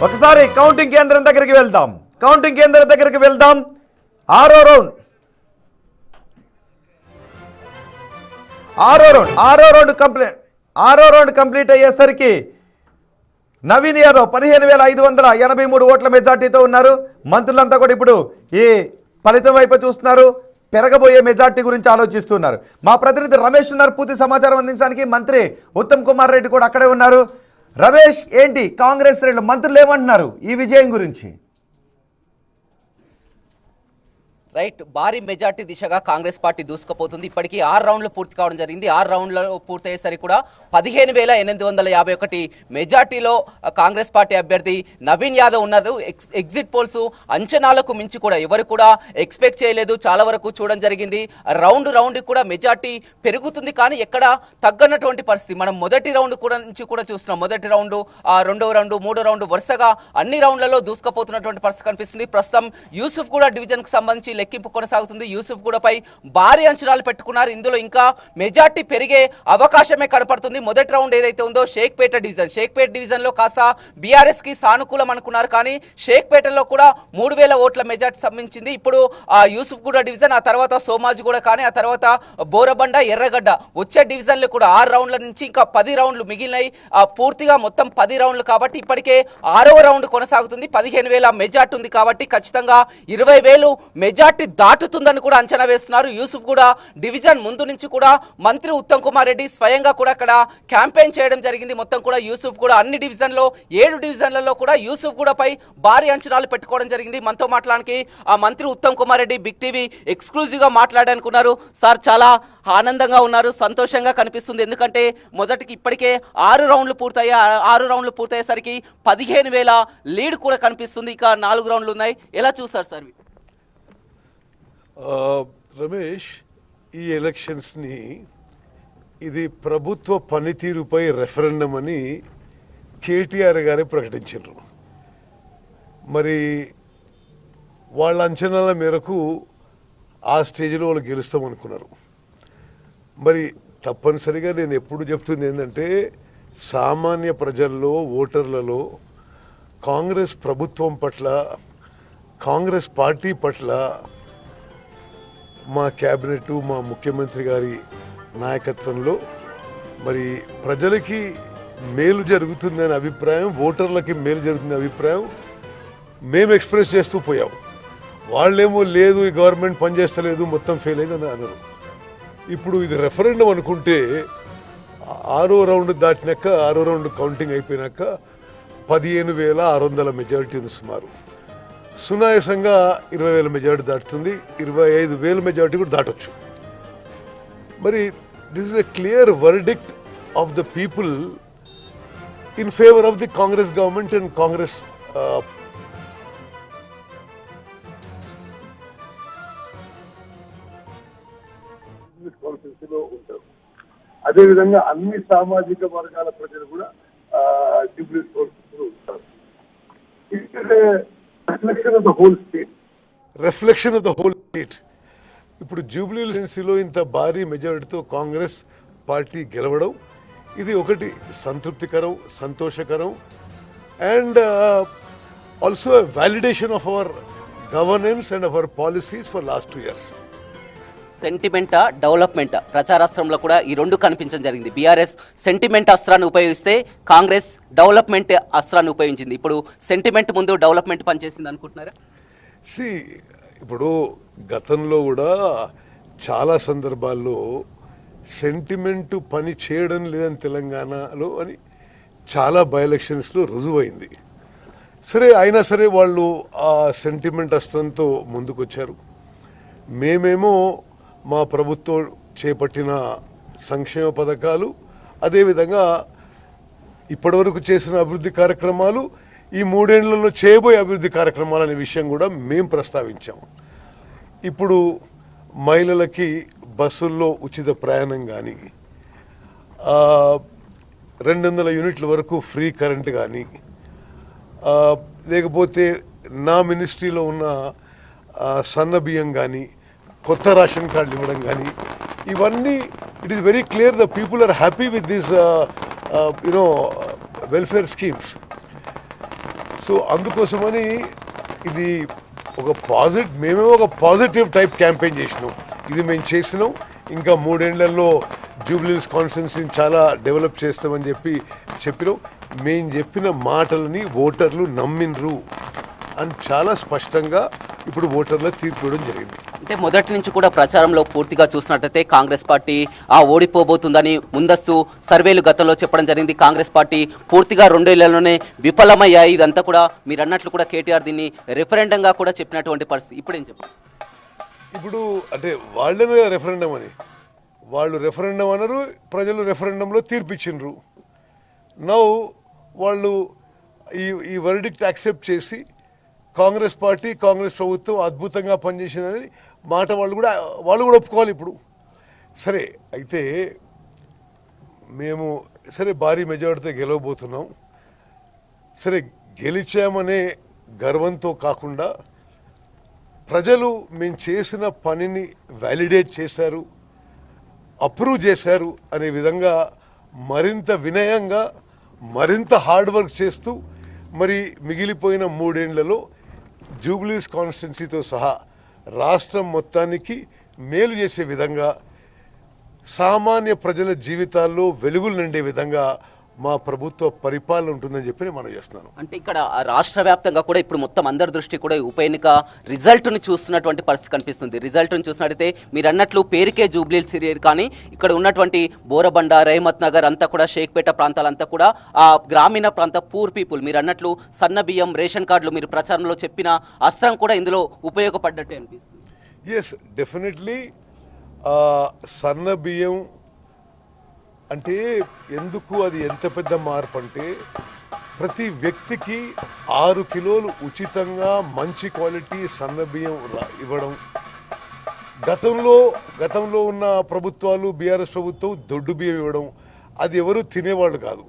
ఒకసారి కౌంటింగ్ కేంద్రం దగ్గరికి వెళ్దాం. ఆరో రౌండ్ కంప్లీట్ అయ్యేసరికి నవీన్ యాదవ్ 15,583 ఓట్ల మెజార్టీతో ఉన్నారు. మంత్రులంతా కూడా ఇప్పుడు ఈ ఫలితం వైపు చూస్తున్నారు, పెరగబోయే మెజార్టీ గురించి ఆలోచిస్తున్నారు. మా ప్రతినిధి రమేష్ ఉన్నారు పూర్తి సమాచారం అందించడానికి. మంత్రి ఉత్తమ్ కుమార్ రెడ్డి కూడా అక్కడే ఉన్నారు. రమేష్, ఏంటి కాంగ్రెస్ శ్రేణులు మంత్రులు ఏమంటున్నారు ఈ విజయం గురించి? రైట్, భారీ మెజార్టీ దిశగా కాంగ్రెస్ పార్టీ దూసుకుపోతుంది. ఇప్పటికీ 6 రౌండ్లు పూర్తి కావడం జరిగింది. 6 రౌండ్లలో పూర్తయ్యేసరికి కూడా 15,851 మెజార్టీలో కాంగ్రెస్ పార్టీ అభ్యర్థి నవీన్ యాదవ్ ఉన్నారు. ఎగ్జిట్ పోల్స్ అంచనాలకు మించి కూడా ఎవరు కూడా ఎక్స్పెక్ట్ చేయలేదు. చాలా వరకు చూడడం జరిగింది. రౌండ్ కూడా మెజార్టీ పెరుగుతుంది, కానీ ఎక్కడ తగ్గనటువంటి పరిస్థితి. మనం మొదటి రౌండ్ కూడా నుంచి కూడా చూస్తున్నాం. మొదటి రౌండ్, రెండవ రౌండ్, మూడో రౌండ్, వరుసగా అన్ని రౌండ్లలో దూసుకుపోతున్నటువంటి పరిస్థితి కనిపిస్తుంది. ప్రస్తుతం యూసుఫ్ కూడా డివిజన్కి సంబంధించి లెక్కింపు కొనసాగుతుంది. యూసుఫ్ గూడపై భారీ అంచనాలు పెట్టుకున్నారు. ఇందులో ఇంకా మెజార్టీ పెరిగే అవకాశమే కనపడుతుంది. మొదటి రౌండ్ ఏదైతే ఉందో షేక్పేట డివిజన్ లో కాస్త బీఆర్ఎస్ కి సానుకూలం అనుకున్నారు, కానీ షేక్పేటలో కూడా 3,000 ఓట్ల మెజార్టీ సంబంధించింది. ఇప్పుడు యూసుఫ్ గూడ డివిజన్, ఆ తర్వాత సోమాజిగూడ, కానీ ఆ తర్వాత బోరబండ, ఎర్రగడ్డ వచ్చే డివిజన్లు కూడా 6 రౌండ్ల నుంచి ఇంకా 10 రౌండ్లు మిగిలినాయి. పూర్తిగా మొత్తం 10 రౌండ్లు కాబట్టి ఇప్పటికే 6వ రౌండ్ కొనసాగుతుంది. 15,000 మెజార్టీ ఉంది కాబట్టి ఖచ్చితంగా 20,000 మెజార్టీ దాటుతుందని కూడా అంచనా వేస్తున్నారు. యూసుఫ్ కూడా డివిజన్ ముందు నుంచి కూడా మంత్రి ఉత్తమ్ కుమార్ రెడ్డి స్వయంగా కూడా అక్కడ క్యాంపెయిన్ చేయడం జరిగింది. మొత్తం కూడా యూసుఫ్ కూడా అన్ని డివిజన్లో 7 డివిజన్లలో కూడా యూసుఫ్ కూడా పై భారీ అంచనాలు పెట్టుకోవడం జరిగింది. మనతో మాట్లాడడానికి ఆ మంత్రి Uttam Kumar Reddy big TV exclusive గా మాట్లాడాలనుకున్నారు. సార్, చాలా ఆనందంగా ఉన్నారు, సంతోషంగా కనిపిస్తుంది. ఎందుకంటే మొదటికి ఇప్పటికే 6 రౌండ్లు పూర్తయ్యేసరికి 15,000 లీడ్ కూడా కనిపిస్తుంది. ఇక 4 రౌండ్లు ఉన్నాయి. ఎలా చూస్తారు సార్? రమేష్, ఈ ఎలక్షన్స్ని ఇది ప్రభుత్వ పనితీరుపై రెఫరెండం అని కేటీఆర్ గారే ప్రకటించారు. మరి వాళ్ళ అంచనాల మేరకు ఆ స్టేజ్లో వాళ్ళు గెలుస్తామనుకున్నారు. మరి తప్పనిసరిగా నేను ఎప్పుడు చెప్తుంది ఏంటంటే, సామాన్య ప్రజల్లో, ఓటర్లలో కాంగ్రెస్ ప్రభుత్వం పట్ల, కాంగ్రెస్ పార్టీ పట్ల, మా క్యాబినెట్, మా ముఖ్యమంత్రి గారి నాయకత్వంలో మరి ప్రజలకి మేలు జరుగుతుందనే అభిప్రాయం, ఓటర్లకి మేలు జరుగుతుందనే అభిప్రాయం మేము ఎక్స్ప్రెస్ చేస్తూ పోయాం. వాళ్ళేమో లేదు, ఈ గవర్నమెంట్ పనిచేస్తలేదు, మొత్తం ఫెయిల్ అయిందని అన్నారు. ఇప్పుడు ఇది రెఫరెండం అనుకుంటే 6వ రౌండ్ దాటినాక, 6వ రౌండ్ కౌంటింగ్ అయిపోయినాక 15,600 మెజారిటీ ఉంది సుమారు. సునాయాసంగా 20,000 మెజారిటీ దాటుతుంది. 25,000 మెజారిటీ కూడా దాటొచ్చు. మరి this is a clear verdict of the people in favour of the Congress government and Congress కాన్స్టిట్యూన్సీలో ఉంటారు. అదేవిధంగా అన్ని సామాజిక వర్గాల ప్రజలు కూడా జూబ్లీ కాన్స్టిట్యూన్సీలో ఉంటారు. Reflection of the whole state. ఇప్పుడు జూబ్లీ కాన్స్టిట్యుయెన్సీలో ఇంత భారీ మెజారిటీతో కాంగ్రెస్ పార్టీ గెలవడం, ఇది ఒకటి సంతృప్తికరం, సంతోషకరం, and also validation of our governance and our policies for last 2 years. Sentiment, development ప్రచారాస్త్రంలో కూడా ఈ రెండు కనిపించడం జరిగింది. బీఆర్ఎస్ సెంటిమెంట్ అస్త్రాన్ని ఉపయోగిస్తే కాంగ్రెస్ డెవలప్మెంట్ అస్త్రాన్ని ఉపయోగించింది. ఇప్పుడు సెంటిమెంట్ ముందు డెవలప్మెంట్ పనిచేసింది అనుకుంటున్నారా? ఇప్పుడు గతంలో కూడా చాలా సందర్భాల్లో సెంటిమెంట్ పని చేయడం లేదని తెలంగాణలో అని చాలా బై ఎలక్షన్స్లో రుజువైంది. సరే, అయినా సరే వాళ్ళు ఆ సెంటిమెంట్ అస్త్రంతో ముందుకొచ్చారు. మేమేమో మా ప్రభుత్వం చేపట్టిన సంక్షేమ పథకాలు, అదేవిధంగా ఇప్పటివరకు చేసిన అభివృద్ధి కార్యక్రమాలు, ఈ 3 ఏళ్లలో చేయబోయే అభివృద్ధి కార్యక్రమాలు అనే విషయం కూడా మేము ప్రస్తావించాము. ఇప్పుడు మహిళలకి బస్సుల్లో ఉచిత ప్రయాణం కానీ, 200 యూనిట్ల వరకు ఫ్రీ కరెంట్ కానీ, లేకపోతే నా మినిస్ట్రీలో ఉన్న సన్న బియ్యం కానీ, కొత్త రేషన్ కార్డులు ఇవ్వడం కానీ, ఇవన్నీ it is very clear the people are happy with this welfare schemes. So అందుకోసమని ఇది మేమేమో ఒక పాజిటివ్ టైప్ క్యాంపెయిన్ చేసినాం. ఇది మేము చేసినాం. ఇంకా 3 ఏళ్లలో జూబ్లీహిల్స్ కాన్స్టిట్యున్సీని చాలా డెవలప్ చేస్తామని చెప్పినాం. మేము చెప్పిన మాటలని ఓటర్లు నమ్మినరు అని చాలా స్పష్టంగా ఇప్పుడు ఓటర్ల తీర్పు ఇవ్వడం జరిగింది. అంటే మొదటి నుంచి కూడా ప్రచారంలో పూర్తిగా చూసినట్టయితే కాంగ్రెస్ పార్టీ ఓడిపోబోతుందని ముందస్తు సర్వేలు గతంలో చెప్పడం జరిగింది. కాంగ్రెస్ పార్టీ పూర్తిగా 2 ఏళ్లలోనే విఫలమయ్యాయి. ఇదంతా కూడా మీరు అన్నట్లు కూడా కేటీఆర్ దీన్ని రెఫరెండంగా కూడా చెప్పినటువంటి పరిస్థితి. ఇప్పుడేం చెప్పారు? ఇప్పుడు అంటే వాళ్ళనే రెఫరెండం అని వాళ్ళు రెఫరెండం అన్నారు, ప్రజలు రెఫరెండంలో తీర్పిచ్చిండ్రు. నౌ వాళ్ళు ఈ వర్డిక్ట్ యాక్సెప్ట్ చేసి కాంగ్రెస్ పార్టీ కాంగ్రెస్ ప్రభుత్వం అద్భుతంగా పనిచేసిందనేది మాట వాళ్ళు కూడా ఒప్పుకోవాలి. ఇప్పుడు సరే అయితే మేము భారీ మెజారిటీతో గెలవబోతున్నాం. సరే గెలిచామనే గర్వంతో కాకుండా ప్రజలు మేము చేసిన పనిని వ్యాలిడేట్ చేశారు, అప్రూవ్ చేశారు అనే విధంగా మరింత వినయంగా మరింత హార్డ్ వర్క్ చేస్తూ మరి మిగిలిపోయిన 3 ఏళ్లలో జూబ్లీహిల్స్ కాన్స్టిట్యున్సీతో సహా రాష్ట్రం మొత్తానికి మేలు చేసే విధంగా సామాన్య ప్రజల జీవితాల్లో వెలుగులు నిండే విధంగా మా ప్రభుత్వ పరిపాలన ఉంటుందని చెప్పి మనం చేస్తున్నాను. అంటే ఇక్కడ రాష్ట్ర వ్యాప్తంగా కూడా ఇప్పుడు మొత్తం అందరి దృష్టి కూడా ఉప ఎన్నిక రిజల్ట్ను చూస్తున్నటువంటి పరిస్థితి కనిపిస్తుంది. రిజల్ట్ను చూసినట్టయితే మీరు అన్నట్లు పేరుకే జూబ్లీహిల్స్ కానీ ఇక్కడ ఉన్నటువంటి బోరబండ, రహమత్ నగర్ అంతా కూడా షేక్పేట ప్రాంతాలంతా కూడా ఆ గ్రామీణ ప్రాంత పూర్ పీపుల్ మీరు అన్నట్లు సన్న బియ్యం, రేషన్ కార్డులు మీరు ప్రచారంలో చెప్పిన అస్త్రం కూడా ఇందులో ఉపయోగపడ్డట్టే అనిపిస్తుంది. ఎస్, డెఫినెట్లీ సన్న బియ్యం అంటే ఎందుకు అది ఎంత పెద్ద మార్పు అంటే ప్రతి వ్యక్తికి 6 కిలోలు ఉచితంగా మంచి క్వాలిటీ సన్న బియ్యం ఇవ్వడం. గతంలో ఉన్న ప్రభుత్వాలు బీఆర్ఎస్ ప్రభుత్వం దొడ్డు బియ్యం ఇవ్వడం, అది ఎవరు తినేవాళ్ళు కాదు.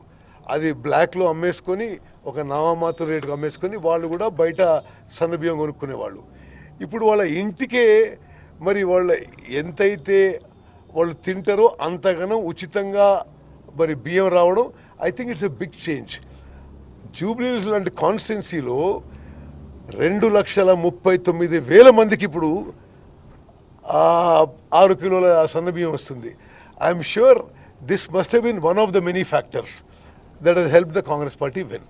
అది బ్లాక్లో అమ్మేసుకొని ఒక నామమాత్ర రేటుకు అమ్మేసుకొని వాళ్ళు కూడా బయట సన్న బియ్యం కొనుక్కునేవాళ్ళు. ఇప్పుడు వాళ్ళ ఇంటికే మరి వాళ్ళ ఎంతైతే వాళ్ళు తింటారో అంతగానో ఉచితంగా మరి బియ్యం రావడం I think it's a big change. Jubilee Hills లాంటి కాన్స్టిట్యున్సీలో 2,39,000 మందికి ఇప్పుడు 6 కిలోల సన్న బియ్యం వస్తుంది. I'm sure this must have been one of the many factors that he's help the Congress party win.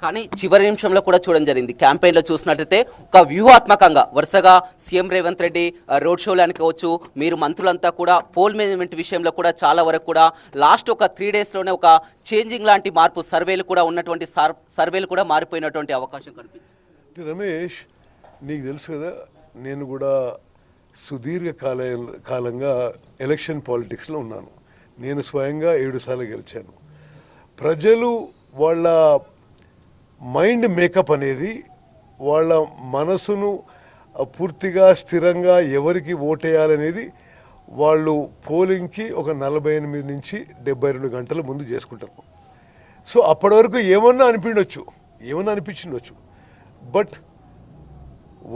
కానీ చివరి నిమిషంలో కూడా చూడడం జరిగింది. క్యాంపెయిన్లో చూసినట్టయితే ఒక వ్యూహాత్మకంగా వరుసగా సీఎం రేవంత్ రెడ్డి రోడ్ షోలు అనుకోవచ్చు, మీరు మంత్రులంతా కూడా పోల్ మేనేజ్మెంట్ విషయంలో కూడా చాలా వరకు కూడా లాస్ట్ ఒక 3 డేస్లోనే ఒక చేంజింగ్ లాంటి మార్పు సర్వేలు కూడా ఉన్నటువంటి సర్వేలు కూడా మారిపోయినటువంటి అవకాశం కనిపిస్తుంది. రమేష్, నీకు తెలుసు కదా, నేను కూడా సుదీర్ఘ కాలంగా ఎలక్షన్ పాలిటిక్స్లో ఉన్నాను. నేను స్వయంగా 7 సార్లు గెలిచాను. ప్రజలు వాళ్ళ మైండ్ మేకప్ అనేది వాళ్ళ మనసును పూర్తిగా స్థిరంగా ఎవరికి ఓటేయాలనేది వాళ్ళు పోలింగ్కి ఒక 48 నుంచి 72 గంటల ముందు చేసుకుంటారు. సో అప్పటి వరకు ఏమన్నా అనిపించిండొచ్చు. బట్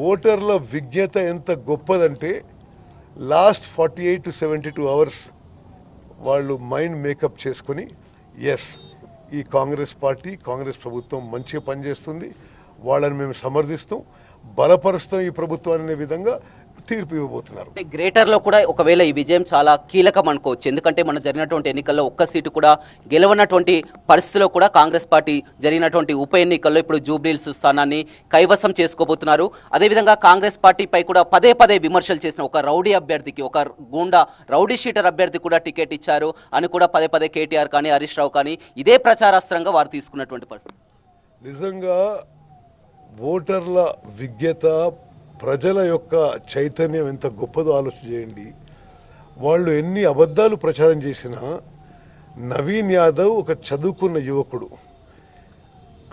ఓటర్ల విజ్ఞత ఎంత గొప్పదంటే లాస్ట్ 48 to 72 అవర్స్ వాళ్ళు మైండ్ మేకప్ చేసుకొని ఎస్, ఈ కాంగ్రెస్ పార్టీ కాంగ్రెస్ ప్రభుత్వం మంచిగా పనిచేస్తుంది, వాళ్ళని మేము సమర్థిస్తాం, బలపరుస్తాం ఈ ప్రభుత్వాన్ని అనే విధంగా తీర్పు ఇవ్వబోతున్నారు. గ్రేటర్లో కూడా ఒకవేళ ఈ విజయం చాలా కీలకం అనుకోవచ్చు. ఎందుకంటే మన జరిగినటువంటి ఎన్నికల్లో ఒక్క సీటు కూడా గెలవనటువంటి పరిస్థితిలో కూడా కాంగ్రెస్ పార్టీ జరిగినటువంటి ఉప ఎన్నికల్లో ఇప్పుడు జూబ్లీహిల్స్ స్థానాన్ని కైవసం చేసుకోబోతున్నారు. అదేవిధంగా కాంగ్రెస్ పార్టీపై కూడా పదే విమర్శలు చేసిన ఒక రౌడీ అభ్యర్థికి, ఒక రౌడీ షీటర్ అభ్యర్థి కూడా టికెట్ ఇచ్చారు అని కూడా పదే కేటీఆర్ కానీ హరీష్ రావు కానీ ఇదే ప్రచారాస్త్రంగా వారు తీసుకున్నటువంటి పరిస్థితి. నిజంగా ఓటర్ల విజ్ఞత, ప్రజల యొక్క చైతన్యం ఎంత గొప్పదో ఆలోచన చేయండి. వాళ్ళు ఎన్ని అబద్ధాలు ప్రచారం చేసినా నవీన్ యాదవ్ ఒక చదువుకున్న యువకుడు,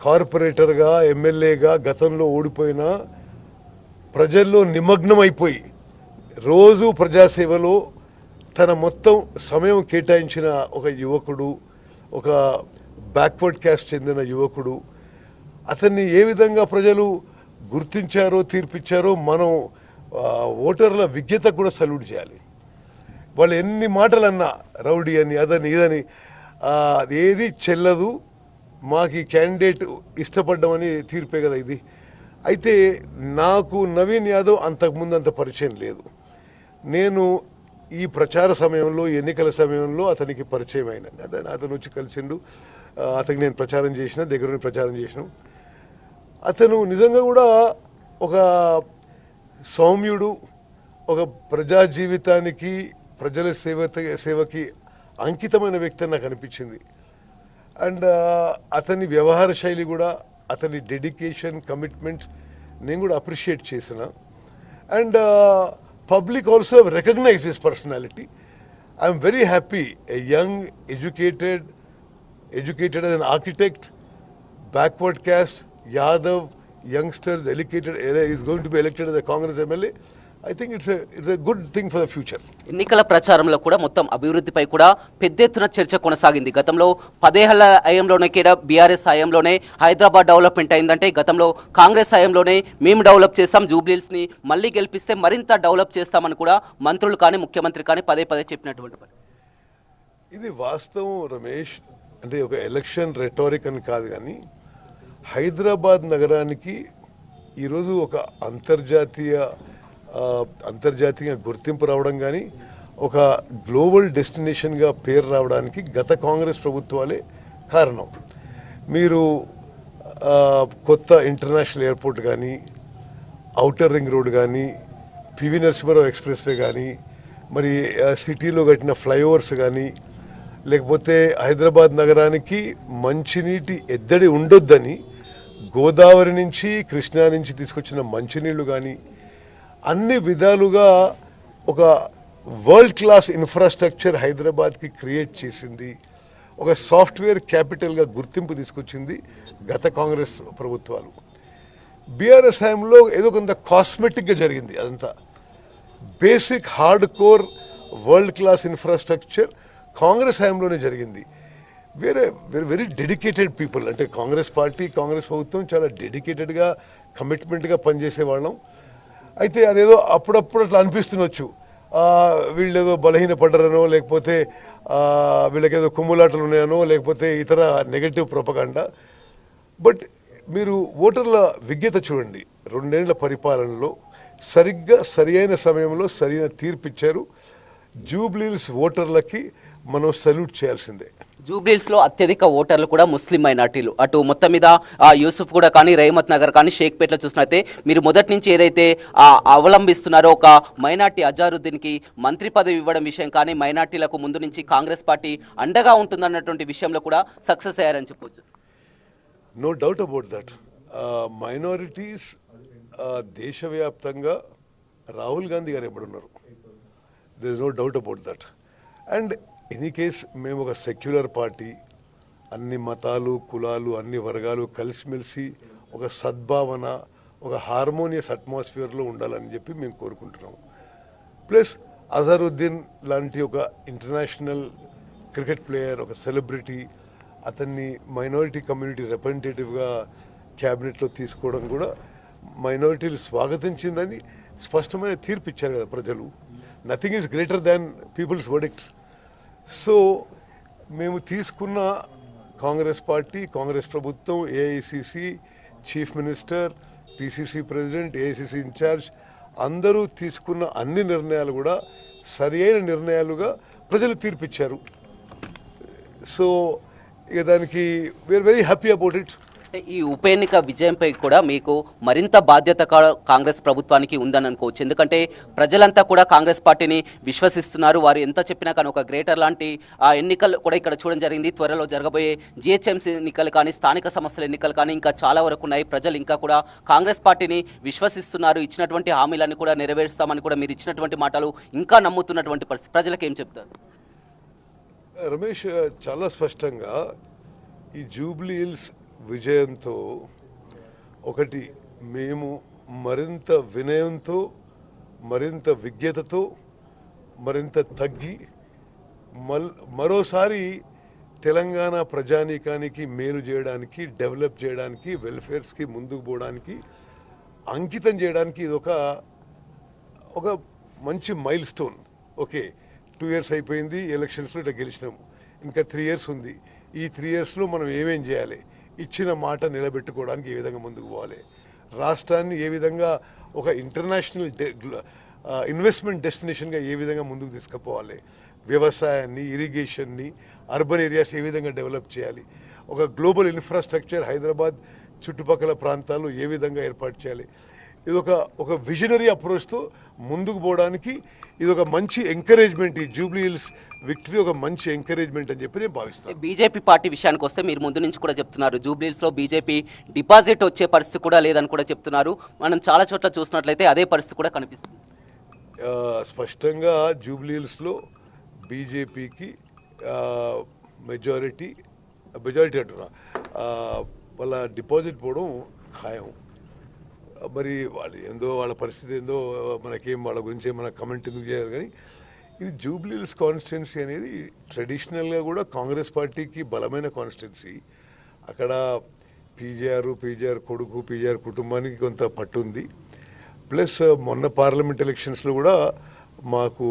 కార్పొరేటర్గా ఎమ్మెల్యేగా గతంలో ఓడిపోయిన ప్రజల్లో నిమగ్నం అయిపోయి రోజు ప్రజాసేవలో తన మొత్తం సమయం కేటాయించిన ఒక యువకుడు, ఒక బ్యాక్వర్డ్ క్యాస్ట్ చెందిన యువకుడు. అతన్ని ఏ విధంగా ప్రజలు గుర్తించారో, తీర్పిచ్చారో మనం ఓటర్ల విజ్ఞత కూడా సల్యూట్ చేయాలి. వాళ్ళు ఎన్ని మాటలన్నా రౌడీ అని, అదని, ఇదని, ఏది చెల్లదు. మాకు ఈ క్యాండిడేట్ ఇష్టపడ్డామని తీర్పే కదా ఇది. అయితే నాకు నవీన్ యాదవ్ అంతకుముందు అంత పరిచయం లేదు. నేను ఈ ప్రచార సమయంలో, ఎన్నికల సమయంలో అతనికి పరిచయం అయినా. అతను వచ్చి కలిసిండు, అతనికి నేను ప్రచారం చేసిన, దగ్గర ప్రచారం చేసినాం. అతను నిజంగా కూడా ఒక సౌమ్యుడు, ఒక ప్రజా జీవితానికి, ప్రజల సేవకి అంకితమైన వ్యక్తి అని నాకు అనిపించింది. అండ్ అతని వ్యవహార శైలి కూడా, అతని డెడికేషన్, కమిట్మెంట్ నేను కూడా అప్రిషియేట్ చేసిన. And public also recognise his personality. I'm very happy. A young educated as an architect, backward caste, Yadav, youngsters, educated, is going to be elected as a Congress MLA. I think it's a good thing for the future. ఎన్నికల ప్రచారంలో కూడా మొత్తం అభివృద్ధిపై కూడా పెద్ద ఎత్తున చర్చ కొనసాగింది. గతంలో 10 ఏళ్ల హయాంలోనే కూడా బీఆర్ఎస్ హయాంలోనే హైదరాబాద్ డెవలప్మెంట్ అయిందంటే, గతంలో కాంగ్రెస్ హయాంలోనే మేము డెవలప్ చేస్తాం, జూబ్లీహిల్స్ని మళ్ళీ గెలిపిస్తే మరింత డెవలప్ చేస్తామని కూడా మంత్రులు కానీ ముఖ్యమంత్రి కానీ పదే చెప్పినటువంటి పరిస్థితి. ఇది వాస్తవం రమేష్. అంటే ఒక ఎలక్షన్ రెటారిక్ అని కాదు, కానీ హైదరాబాద్ నగరానికి ఈరోజు ఒక అంతర్జాతీయ గుర్తింపు రావడం, కానీ ఒక గ్లోబల్ డెస్టినేషన్గా పేరు రావడానికి గత కాంగ్రెస్ ప్రభుత్వాలే కారణం. మీరు కొత్త ఇంటర్నేషనల్ ఎయిర్పోర్ట్ కానీ, ఔటర్ రింగ్ రోడ్ కానీ, పివి నరసింహారావు ఎక్స్ప్రెస్ వే కానీ, మరి సిటీలో కట్టిన ఫ్లైఓవర్స్ కానీ, లేకపోతే హైదరాబాద్ నగరానికి మంచినీటి ఎద్దడి ఉండొద్దని గోదావరి నుంచి, కృష్ణా నుంచి తీసుకొచ్చిన మంచినీళ్లు కానీ, అన్ని విధాలుగా ఒక వరల్డ్ క్లాస్ ఇన్ఫ్రాస్ట్రక్చర్ హైదరాబాద్కి క్రియేట్ చేసింది. ఒక సాఫ్ట్వేర్ క్యాపిటల్గా గుర్తింపు తీసుకొచ్చింది గత కాంగ్రెస్ ప్రభుత్వాలు. బీఆర్ఎస్ హయాంలో ఏదో కొంత కాస్మెటిక్గా జరిగింది. అదంతా basic hard core world class infrastructure Congress హయాంలోనే జరిగింది. Very dedicated people. అంటే కాంగ్రెస్ పార్టీ, కాంగ్రెస్ ప్రభుత్వం చాలా డెడికేటెడ్గా, కమిట్మెంట్గా పనిచేసే వాళ్ళం. అయితే అదేదో అప్పుడప్పుడు అట్లా అనిపిస్తుండొచ్చు, వీళ్ళేదో బలహీన పడ్డారనో, లేకపోతే వీళ్ళకేదో కుమ్ములాటలు ఉన్నాయనో, లేకపోతే ఇతర నెగటివ్ ప్రొపగాండా. బట్ మీరు ఓటర్ల విజ్ఞత చూడండి. 2 ఏళ్ల పరిపాలనలో సరిగ్గా సరియైన సమయంలో సరైన తీర్పు ఇచ్చారు. జూబ్లీహిల్స్ ఓటర్లకి మనం సల్యూట్ చేయాల్సిందే. జూబ్లీహిల్స్ లో అత్యధిక ఓటర్లు కూడా ముస్లిం మైనార్టీలు. అటు మొత్తం మీద యూసుఫ్ కూడా కానీ, రహమత్ నగర్ కానీ, షేక్పేటలో చూసినట్లయితే మీరు మొదటి నుంచి ఏదైతే అవలంబిస్తున్నారో ఒక మైనార్టీ అజారుద్దీన్కి మంత్రి పదవి ఇవ్వడం విషయం కానీ, మైనార్టీలకు ముందు నుంచి కాంగ్రెస్ పార్టీ అండగా ఉంటుందన్నటువంటి విషయంలో కూడా సక్సెస్ అయ్యారని చెప్పొచ్చు. No doubt about that. Minorities దేశవ్యాప్తంగా రాహుల్ గాంధీ గారు ఎప్పుడున్నారు, there is no doubt about that. And any case మేము ఒక సెక్యులర్ పార్టీ, అన్ని మతాలు, కులాలు, అన్ని వర్గాలు కలిసిమెలిసి ఒక సద్భావన, ఒక హార్మోనియస్ అట్మాస్ఫియర్లో ఉండాలని చెప్పి మేము కోరుకుంటున్నాము. ప్లస్ అజరుద్దీన్ లాంటి ఒక ఇంటర్నేషనల్ క్రికెట్ ప్లేయర్, ఒక సెలబ్రిటీ, అతన్ని మైనారిటీ కమ్యూనిటీ రిప్రజెంటేటివ్గా క్యాబినెట్లో తీసుకోవడం కూడా మైనారిటీలు స్వాగతించిందని స్పష్టమైన తీర్పు ఇచ్చారు కదా ప్రజలు. Nothing is greater than people's verdict. So మేము తీసుకున్న కాంగ్రెస్ పార్టీ, కాంగ్రెస్ ప్రభుత్వం, AICC chief minister, PCC president, AICC incharge అందరూ తీసుకున్న అన్ని నిర్ణయాలు కూడా సరి అయిన నిర్ణయాలుగా ప్రజలు తీర్పిచ్చారు. సో ఇక దానికి we're very happy about it. ఈ ఉప ఎన్నిక విజయంపై కూడా మీకు మరింత బాధ్యత కాంగ్రెస్ ప్రభుత్వానికి ఉందని అనుకోవచ్చు. ఎందుకంటే ప్రజలంతా కూడా కాంగ్రెస్ పార్టీని విశ్వసిస్తున్నారు. వారు ఎంత చెప్పినా కానీ ఒక గ్రేటర్ లాంటి ఎన్నికలు కూడా ఇక్కడ చూడడం జరిగింది. త్వరలో జరగబోయే జిహెచ్ఎంసీ ఎన్నికలు కానీ, స్థానిక సంస్థల ఎన్నికలు కానీ ఇంకా చాలా వరకు ఉన్నాయి. ప్రజలు ఇంకా కూడా కాంగ్రెస్ పార్టీని విశ్వసిస్తున్నారు. ఇచ్చినటువంటి హామీలన్నీ కూడా నెరవేరుస్తామని కూడా మీరు ఇచ్చినటువంటి మాటలు ఇంకా నమ్ముతున్నటువంటి పరిస్థితి. ప్రజలకు ఏం చెప్తారు? రమేష్, చాలా స్పష్టంగా ఈ జూబ్లీహిల్స్ విజయంతో ఒకటి మేము మరింత వినయంతో, మరింత విజ్ఞతతో, మరింత తగ్గి మరోసారి తెలంగాణ ప్రజానీకానికి మేలు చేయడానికి, డెవలప్ చేయడానికి, వెల్ఫేర్స్కి ముందుకు పోవడానికి అంకితం చేయడానికి ఇది ఒక మంచి మైల్ స్టోన్. ఓకే, 2 years అయిపోయింది, ఎలక్షన్స్లో ఇట్లా గెలిచినాము, ఇంకా 3 years ఉంది. ఈ 3 yearsలో మనం ఏమేం చేయాలి, ఇచ్చిన మాట నిలబెట్టుకోవడానికి ఏ విధంగా ముందుకు పోవాలి, రాష్ట్రాన్ని ఏ విధంగా ఒక ఇంటర్నేషనల్ ఇన్వెస్ట్మెంట్ డెస్టినేషన్గా ఏ విధంగా ముందుకు తీసుకుపోవాలి, వ్యవసాయాన్ని, ఇరిగేషన్ని, అర్బన్ ఏరియాస్ ఏ విధంగా డెవలప్ చేయాలి, ఒక గ్లోబల్ ఇన్ఫ్రాస్ట్రక్చర్ హైదరాబాద్ చుట్టుపక్కల ప్రాంతాలు ఏ విధంగా ఏర్పాటు చేయాలి. ఇది ఒక విజనరీ అప్రోచ్తో ముందుకు పోవడానికి ఇది ఒక మంచి ఎంకరేజ్మెంట్. ఈ జూబ్లీ హిల్స్ విక్టరీ ఒక మంచి ఎంకరేజ్మెంట్ అని చెప్పి నేను భావిస్తాను. బీజేపీ పార్టీ విషయానికి వస్తే మీరు ముందు నుంచి కూడా చెప్తున్నారు జూబ్లీస్లో బీజేపీ డిపాజిట్ వచ్చే పరిస్థితి కూడా లేదని కూడా చెప్తున్నారు. మనం చాలా చోట్ల చూసినట్లయితే అదే పరిస్థితి కూడా కనిపిస్తుంది. స్పష్టంగా జూబ్లీ హిల్స్లో బీజేపీకి మెజారిటీ అంటున్నా వాళ్ళ డిపాజిట్ పోవడం ఖాయం. మరి వాళ్ళు ఏందో వాళ్ళ పరిస్థితి ఏందో మనకేం వాళ్ళ గురించి ఏమైనా కమెంట్ ఎందుకు చేయాలి, కానీ ఇది జూబ్లీ హిల్స్ కాన్స్టిట్యున్సీ అనేది ట్రెడిషనల్గా కూడా కాంగ్రెస్ పార్టీకి బలమైన కాన్స్టిట్యున్సీ. అక్కడ పీజేఆర్ కొడుకు, పీజేఆర్ కుటుంబానికి కొంత పట్టు ఉంది. ప్లస్ మొన్న పార్లమెంట్ ఎలక్షన్స్లో కూడా మాకు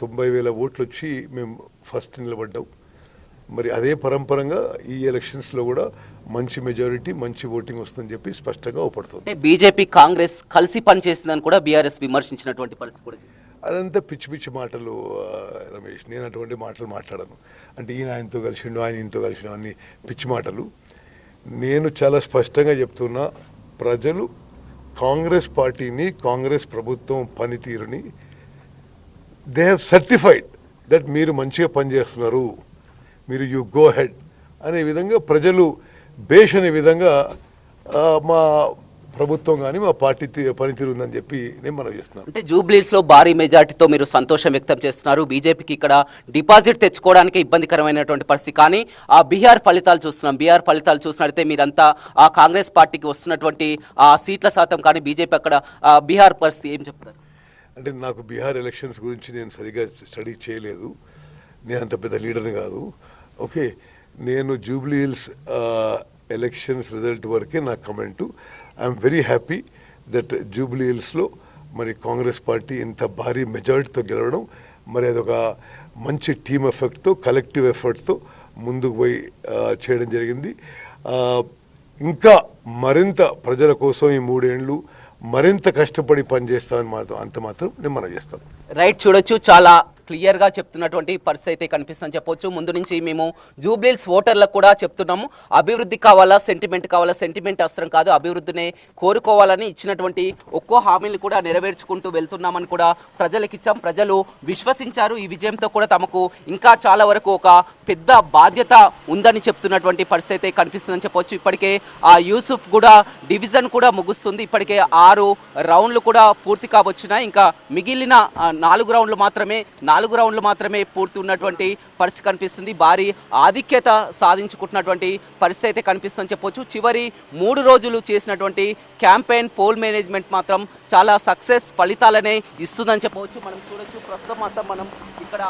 90,000 ఓట్లు వచ్చి మేము ఫస్ట్ నిలబడ్డాం. మరి అదే పరంపరంగా ఈ ఎలక్షన్స్లో కూడా మంచి మెజారిటీ, మంచి ఓటింగ్ వస్తుందని చెప్పి స్పష్టంగా అవపడుతుంది. బీజేపీ కాంగ్రెస్ కలిసి పనిచేసిందని కూడా బీఆర్ఎస్ విమర్శించినటువంటి పరిస్థితి కూడా అదంతా పిచ్చి పిచ్చి మాటలు రమేష్. నేను అటువంటి మాటలు మాట్లాడను. అంటే ఈయన ఆయనతో కలిసిండు, ఆయన ఈయనతో కలిసిండు, అన్ని పిచ్చి మాటలు. నేను చాలా స్పష్టంగా చెప్తున్నా, ప్రజలు కాంగ్రెస్ పార్టీని, కాంగ్రెస్ ప్రభుత్వం పనితీరుని దే హ్యావ్ సర్టిఫైడ్ దట్ మీరు మంచిగా పనిచేస్తున్నారు, మీరు యూ గో హెడ్ అనే విధంగా ప్రజలు బేష్ అనే విధంగా మా ప్రభుత్వం కానీ మా పార్టీ పనితీరు ఉందని చెప్పి నేను మనం చేస్తున్నాను. అంటే జూబ్లీస్ లో భారీ మెజార్టీతో మీరు సంతోషం వ్యక్తం చేస్తున్నారు. బీజేపీకి ఇక్కడ డిపాజిట్ తెచ్చుకోవడానికి ఇబ్బందికరమైనటువంటి పరిస్థితి. కానీ ఆ బీహార్ ఫలితాలు చూస్తున్నాం. బీహార్ ఫలితాలు చూసినట్లయితే మీరంతా ఆ కాంగ్రెస్ పార్టీకి వస్తున్నటువంటి ఆ సీట్ల శాతం కానీ బీజేపీ అక్కడ బీహార్ పరిస్థితి ఏం చెప్తారు? అంటే నాకు బీహార్ ఎలక్షన్స్ గురించి నేను సరిగా స్టడీ చేయలేదు. నేను అంత పెద్ద లీడర్ని కాదు. ఓకే, నేను జూబ్లీ హిల్స్ ఎలక్షన్స్ రిజల్ట్ వరకే నా comment. I'm very happy that Jubilee హిల్స్లో మరి కాంగ్రెస్ పార్టీ ఇంత భారీ మెజారిటీతో గెలవడం, మరి అదొక మంచి టీమ్ ఎఫెక్ట్తో, కలెక్టివ్ ఎఫర్ట్తో ముందుకు పోయి చేయడం జరిగింది. ఇంకా మరింత ప్రజల కోసం ఈ 3 ఏళ్ళు మరింత కష్టపడి పనిచేస్తామని మాత్రం నేను మనం చేస్తాను. రైట్, చూడొచ్చు చాలా క్లియర్ గా చెప్తున్నటువంటి పరిస్థితి అయితే కనిపిస్తుందని చెప్పొచ్చు. ముందు నుంచి మేము జూబ్లీహిల్స్ ఓటర్లకు కూడా చెప్తున్నాము, అభివృద్ధి కావాలా, సెంటిమెంట్ కావాలా, సెంటిమెంట్ అవసరం కాదు, అభివృద్ధిని కోరుకోవాలని ఇచ్చినటువంటి ఒక్కో హామీలు కూడా నెరవేర్చుకుంటూ వెళ్తున్నామని కూడా ప్రజలకు ఇచ్చాం. ప్రజలు విశ్వసించారు. ఈ విజయంతో కూడా తమకు ఇంకా చాలా వరకు ఒక పెద్ద బాధ్యత ఉందని చెప్తున్నటువంటి పరిస్థితి అయితే కనిపిస్తుందని చెప్పొచ్చు. ఇప్పటికే ఆ యూసుఫ్ కూడా డివిజన్ కూడా ముగుస్తుంది. ఇప్పటికే 6 రౌండ్లు కూడా పూర్తి కాబోచున్నాయి. ఇంకా మిగిలిన 4 రౌండ్లు మాత్రమే పూర్తి ఉన్నటువంటి పరిస్థితి కనిపిస్తుంది. భారీ ఆధిక్యత సాధించుకుంటున్నటువంటి పరిస్థితి అయితే కనిపిస్తుందని చెప్పొచ్చు. చివరి 3 రోజులు చేసినటువంటి క్యాంపెయిన్, పోల్ మేనేజ్మెంట్ మాత్రం చాలా సక్సెస్ ఫలితాలనే ఇస్తుందని చెప్పవచ్చు. మనం చూడొచ్చు, ప్రస్తుతం మాత్రం మనం ఇక్కడ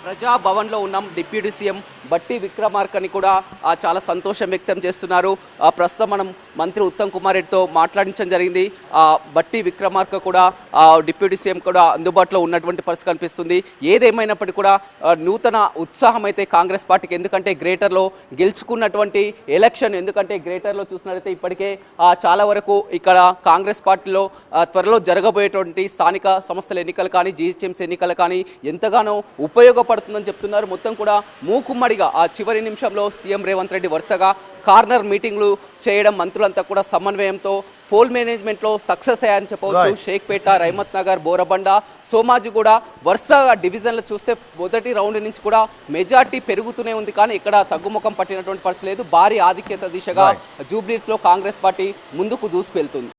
ప్రజాభవన్లో ఉన్నాం. డిప్యూటీ సీఎం బట్టి విక్రమార్కని కూడా చాలా సంతోషం వ్యక్తం చేస్తున్నారు. ప్రస్తుతం మనం మంత్రి ఉత్తమ్ కుమార్ రెడ్డితో మాట్లాడించడం జరిగింది. బట్టి విక్రమార్క కూడా డిప్యూటీ సీఎం కూడా అందుబాటులో ఉన్నటువంటి పరిస్థితి కనిపిస్తుంది. ఏదేమైనప్పటికీ కూడా నూతన ఉత్సాహం అయితే కాంగ్రెస్ పార్టీకి, ఎందుకంటే గ్రేటర్లో గెలుచుకున్నటువంటి ఎలక్షన్, ఎందుకంటే గ్రేటర్లో చూసినట్లయితే ఇప్పటికే చాలా వరకు ఇక్కడ కాంగ్రెస్ పార్టీలో త్వరలో జరగబోయేటువంటి స్థానిక సంస్థల ఎన్నికలు కానీ, జీహెచ్ఎంసీ ఎన్నికలు కానీ ఎంతగానో ఉపయోగపడుతుందని చెప్తున్నారు. మొత్తం కూడా మూకుమ్మడిగా ఆ చివరి నిమిషంలో సీఎం రేవంత్ రెడ్డి వరుసగా కార్నర్ మీటింగ్లు చేయడం, మంత్రులంతా కూడా సమన్వయంతో పోల్ మేనేజ్మెంట్లో సక్సెస్ అయ్యాయని చెప్పవచ్చు. షేక్పేట, రహమత్ నగర్, బోరబండ, సోమాజిగూడ వరుసగా డివిజన్లు చూస్తే మొదటి రౌండ్ నుంచి కూడా మెజార్టీ పెరుగుతూనే ఉంది. కానీ ఇక్కడ తగ్గుముఖం పట్టినటువంటి పరిస్థితి లేదు. భారీ ఆధిక్యత దిశగా జూబ్లీస్లో కాంగ్రెస్ పార్టీ ముందుకు దూసుకెళ్తుంది.